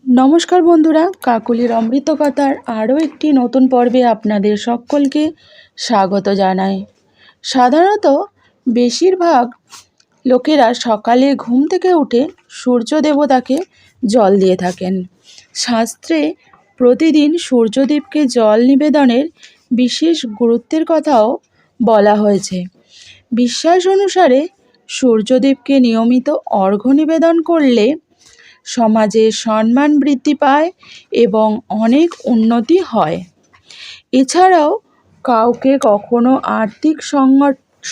নমস্কার বন্ধুরা, কাকুলির অমৃত কথার আরও একটি নতুন পর্বে আপনাদের সকলকে স্বাগত জানাই। সাধারণত বেশিরভাগ লোকেরা সকালে ঘুম থেকে উঠে সূর্য দেবতাকে জল দিয়ে থাকেন। শাস্ত্রে প্রতিদিন সূর্যদেবকে জল নিবেদনের বিশেষ গুরুত্বের কথাও বলা হয়েছে। বিশ্বাস অনুসারে সূর্যদেবকে নিয়মিত অর্ঘ্য নিবেদন করলে সমাজে সম্মান বৃদ্ধি পায় এবং অনেক উন্নতি হয়। এছাড়াও কাউকে কখনো আর্থিক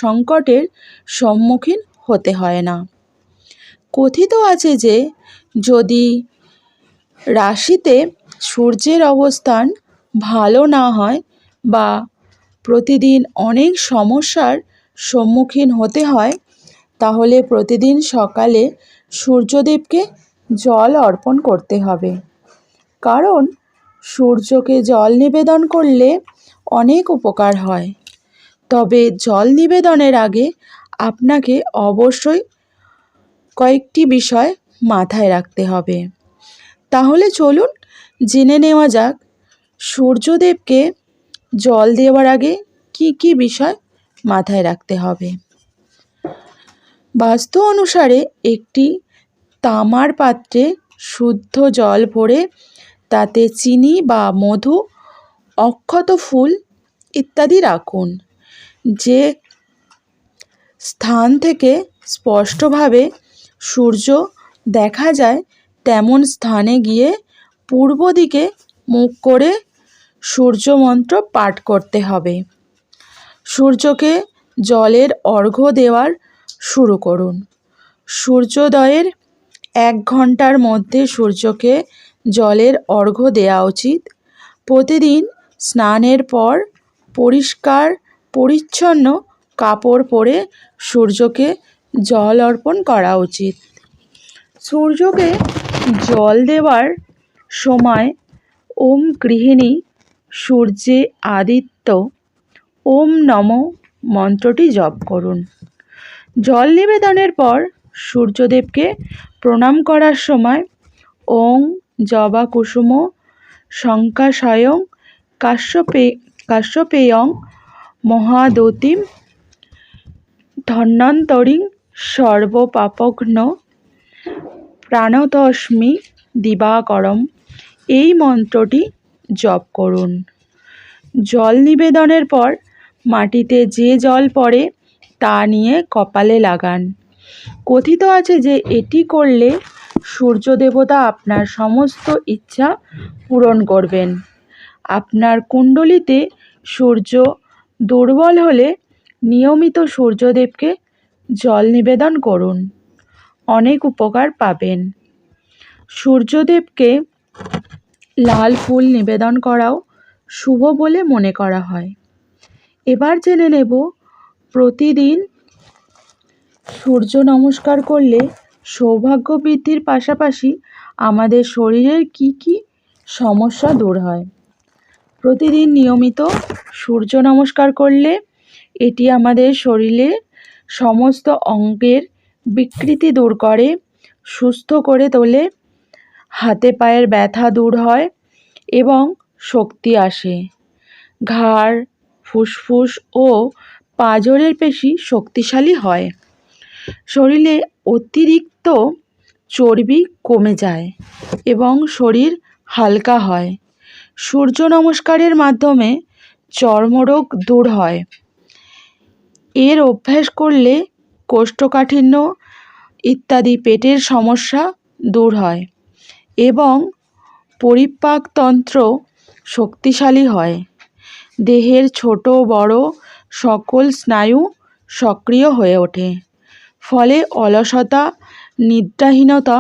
সংকটের সম্মুখীন হতে হয় না। কথিত আছে যে যদি রাশিতে সূর্যের অবস্থান ভালো না হয় বা প্রতিদিন অনেক সমস্যার সম্মুখীন হতে হয়, তাহলে প্রতিদিন সকালে সূর্যদেবকে জল অর্পণ করতে হবে। কারণ সূর্যকে জল নিবেদন করলে অনেক উপকার হয়। তবে জল নিবেদনের আগে আপনাকে অবশ্যই কয়েকটি বিষয় মাথায় রাখতে হবে। তাহলে চলুন জেনে নেওয়া যাক সূর্যদেবকে জল দেওয়ার আগে কি কি বিষয় মাথায় রাখতে হবে। বাস্তু অনুসারে একটি তামার পাত্রে শুদ্ধ জল ভরে তাতে চিনি বা মধু, অক্ষত ফুল ইত্যাদি রাখুন। যে স্থান থেকে স্পষ্টভাবে সূর্য দেখা যায় তেমন স্থানে গিয়ে পূর্ব দিকে মুখ করে সূর্য মন্ত্র পাঠ করতে হবে। সূর্যকে জলের অর্ঘ্য দেওয়ার শুরু করুন। সূর্যোদয়ের 1 ঘন্টার মধ্যে সূর্যকে জলের অর্ঘ্য দেওয়া উচিত। প্রতিদিন স্নানের পর পরিষ্কার পরিচ্ছন্ন কাপড় পরে সূর্যকে জল অর্পণ করা উচিত। সূর্যকে জল দেওয়ার সময় ওম গৃহিণী সূর্যে আদিত্য ওম নমঃ মন্ত্রটি জপ করুন। জল নিবেদনের পর সূর্যদেবকে প্রণাম করার সময় ওং জবা কুসুম শঙ্কাশয়ং কাশ্যপেয়ং মহাদতিম ধন্বন্তরিং সর্বপাপঘ্ন প্রাণতস্মি দিবাকরম এই মন্ত্রটি জপ করুন। জল নিবেদনের পর মাটিতে যে জল পড়ে তা নিয়ে কপালে লাগান। কথিত আছে যে এটি করলে সূর্য দেবতা আপনার সমস্ত ইচ্ছা পূরণ করবেন। আপনার কুণ্ডলিতে সূর্য দুর্বল হলে নিয়মিত সূর্যদেবকে জল নিবেদন করুন, অনেক উপকার পাবেন। সূর্যদেবকে লাল ফুল নিবেদন করাও শুভ বলে মনে করা হয়। এবার জেনে নেব প্রতিদিন সূর্য নমস্কার করলে সৌভাগ্য বৃদ্ধির পাশাপাশি আমাদের শরীরের কি কি সমস্যা দূর হয়। প্রতিদিন নিয়মিত সূর্য নমস্কার করলে এটি আমাদের শরীরের সমস্ত অঙ্গের বিকৃতি দূর করে, সুস্থ করে তোলে, হাতে পায়ের ব্যথা দূর হয় এবং শক্তি আসে। ঘাড়, ফুসফুস ও পাঁজরের পেশি শক্তিশালী হয়। শরীরে অতিরিক্ত চর্বি কমে যায় এবং শরীর হালকা হয়। সূর্য নমস্কারের মাধ্যমে চর্মরোগ দূর হয়। এর অভ্যাস করলে কোষ্ঠকাঠিন্য ইত্যাদি পেটের সমস্যা দূর হয় এবং পরিপাকতন্ত্র শক্তিশালী হয়। দেহের ছোট বড় সকল স্নায়ু সক্রিয় হয়ে ওঠে। ফলে অলসতা, নিদ্রাহীনতা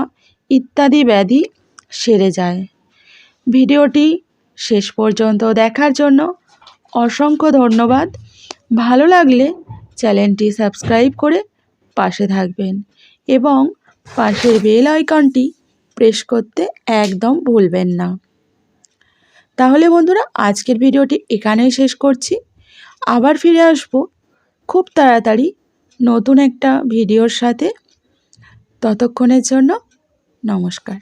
ইত্যাদি ব্যাধি সেরে যায়। ভিডিওটি শেষ পর্যন্ত দেখার জন্য অসংখ্য ধন্যবাদ। ভালো লাগলে চ্যানেলটি সাবস্ক্রাইব করে পাশে থাকবেন এবং পাশের বেল আইকনটি প্রেস করতে একদম ভুলবেন না। তাহলে বন্ধুরা, আজকের ভিডিওটি এখানেই শেষ করছি। আবার ফিরে আসব খুব তাড়াতাড়ি নতুন একটা ভিডিওর সাথে। ততক্ষণের জন্য নমস্কার।